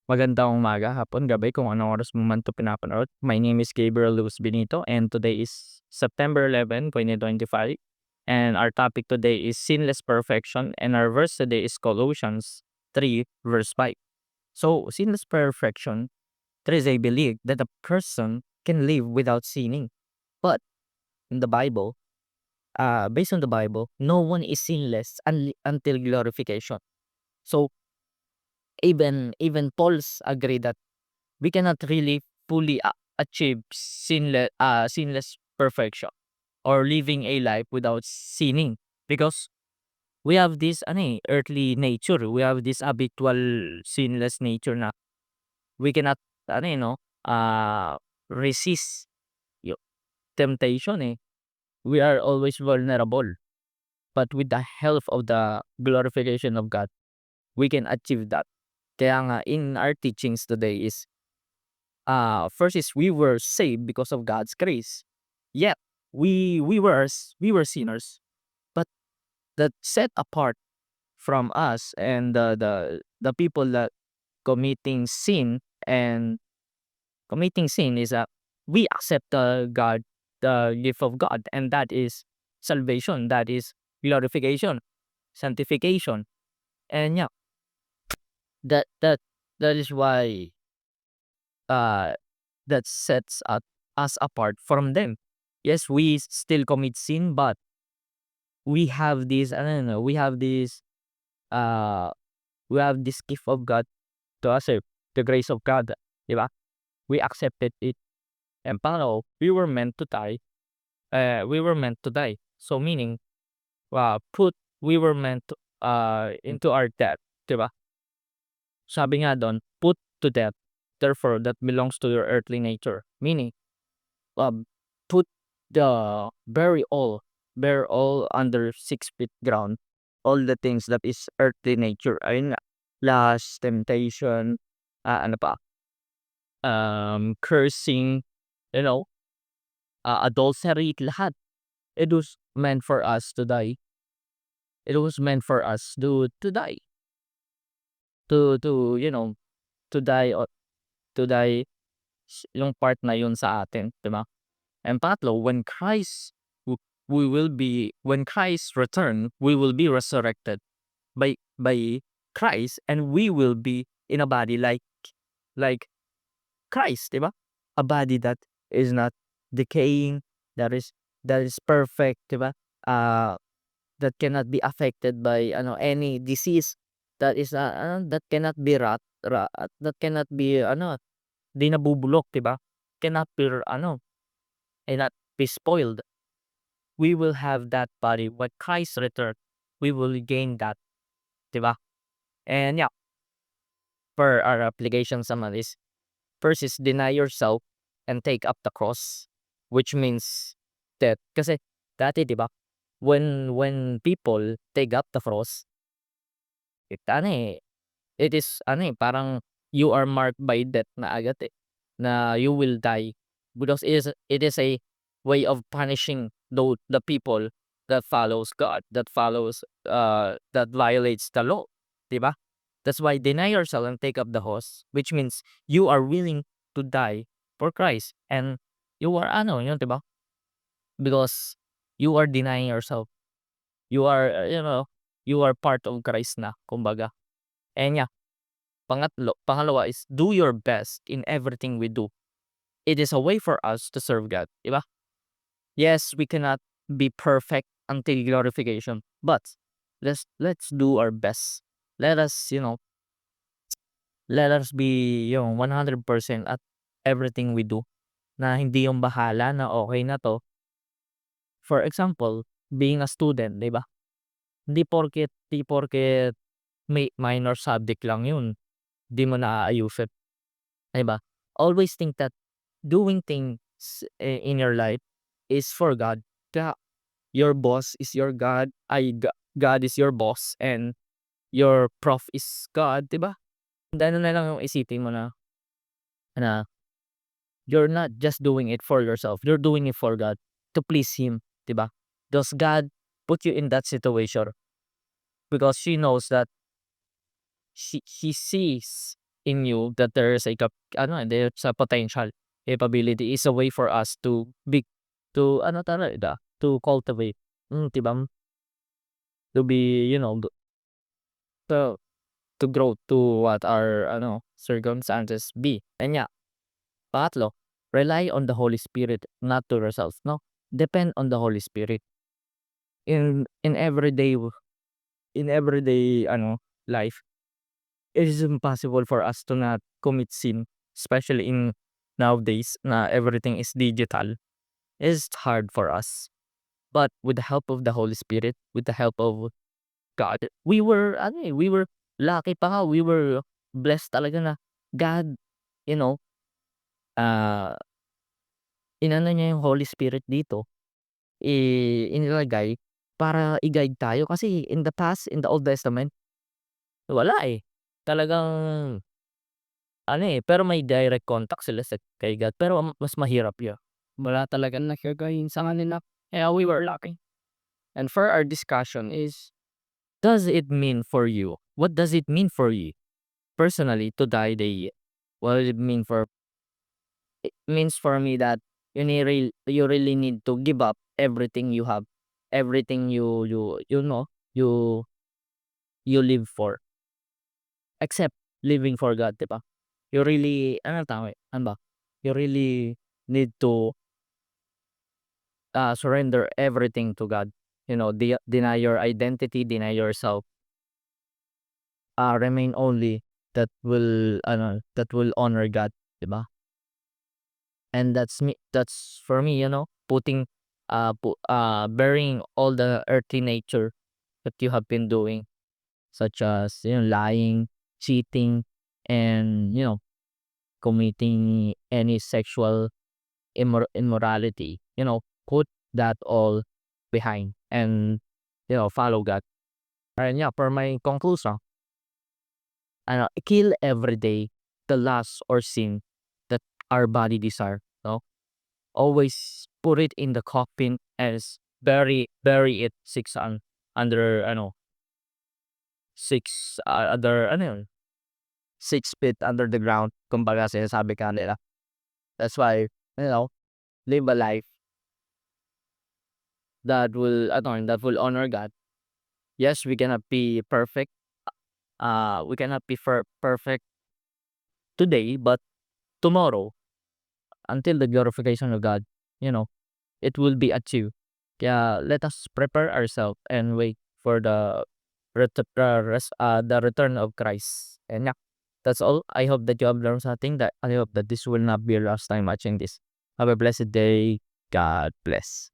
Magandang umaga, hapon, gabi kung anong oras mo man 'to pinapanood. My name is Gabriel Luz Benito and today is September 11, 2025. And our topic today is sinless perfection and our verse today is Colossians 3 verse 5. So, sinless perfection, there is a belief that a person can live without sinning. But in the Bible, based on the Bible, no one is sinless until glorification. So, even Paul's agree that we cannot really fully achieve sinless perfection or living a life without sinning because we have this earthly nature, we have this habitual sinless nature na we cannot ano eh, no resist yung temptation we are always vulnerable, but with the help of the glorification of God we can achieve that. Kaya nga in our teachings today is first is we were saved because of God's grace. Yet we were sinners, but that set apart from us and the people that committing sin and committing sin is that we accept the gift of God, and that is salvation, that is glorification, sanctification, and yeah, that that that is why uh that sets us apart from them. Yes, we still commit sin, but we have this, I don't know, uh, we have this gift of God to us, the grace of God, di ba? We accepted it. And pangalawa, we were meant to die. So meaning, we were meant to, into our death, di ba? Sabi nga doon, put to death, therefore, that belongs to your earthly nature. Meaning, um, put the bury all under 6 feet ground, all the things that is earthly nature. Ayun nga, lust, temptation, ano pa, cursing, you know, adultery, lahat. It was meant for us to die. It was meant for us to die. To you know, to die o to die yung part na yun sa atin, 'di ba? And pangatlo, when Christ return, we will be resurrected by Christ, and we will be in a body like Christ, 'di ba? A body that is not decaying, that is perfect, 'di ba? Uh, that cannot be affected by any disease, that cannot be that cannot be 'di nabubulok, 'di ba? Cannot be cannot be spoiled. We will have that body when Christ return. We will gain that, 'di ba? And yeah, for our application naman is first is deny yourself and take up the cross, which means that kasi dati 'di ba, when people take up the cross, it it is parang you are marked by death na agad na you will die because it is a way of punishing the people that follows God, that violates the law, 'di ba? That's why deny yourself and take up the cross, which means you are willing to die for Christ, and you are yun, 'di ba? Because you are denying yourself. You are you are part of Christ na kumbaga. And yeah, pangalawa is do your best in everything we do. It is a way for us to serve God, 'di ba? Yes, we cannot be perfect until glorification, but let's do our best. Let us, let us be yung 100% at everything we do. Na hindi yung bahala na okay na 'to. For example, being a student, 'di ba? Hindi porket may minor subject lang yun, 'di mo na aayusin, 'di ba? Always think that doing things in your life is for God. Kaya your boss is your God, God is your boss, and your prof is God, 'di ba? And ano na lang yung isipin mo na you're not just doing it for yourself, you're doing it for God, to please Him, 'di ba? Does God put you in that situation because she knows that He sees in you that there's there's a potential, capability is a way for us to to ano talaga, to cultivate, 'di ba? To be, to grow to what our circumstances be. And yeah, pangatlo, rely on the Holy Spirit, not to yourself, no? Depend on the Holy Spirit. In everyday life, it is impossible for us to not commit sin, especially in nowadays na everything is digital. It's hard for us. But with the help of the Holy Spirit, with the help of God, we were lucky pa nga, we were blessed talaga na God, you know, ah, inano niya yung Holy Spirit dito, inilagay para i-guide tayo kasi in the past, in the Old Testament, wala, eh. Talagang pero may direct contact sila kay God, pero mas mahirap yun. Wala talagang nagagayon sa kanila, kaya we were lucky. And for our discussion is, does it mean for you? What does it mean for you personally to die daily? What does it mean for It means for me that you really need to give up everything you have, everything you you live for, except living for God, 'di ba? You really tawag ano ba? You really need to surrender everything to God. Deny your identity, deny yourself, remain only that will honor God, 'di ba? And that's for me, putting burying all the earthly nature that you have been doing, such as lying, cheating, and committing any sexual immorality. Put that all behind and follow God. And yeah, for my conclusion, kill every day the lust or sin that our body desire. No, always put it in the coffin as bury it under 6 feet under the ground, kumbaga sinasabi ka nila. That's why, live a life that will honor God. Yes, we cannot be perfect. We cannot be perfect today, but tomorrow, until the glorification of God, you know, it will be achieved. Kaya let us prepare ourselves and wait for the return of Christ. And yeah, that's all. I hope that you have learned something. That I hope that this will not be your last time watching this. Have a blessed day. God bless.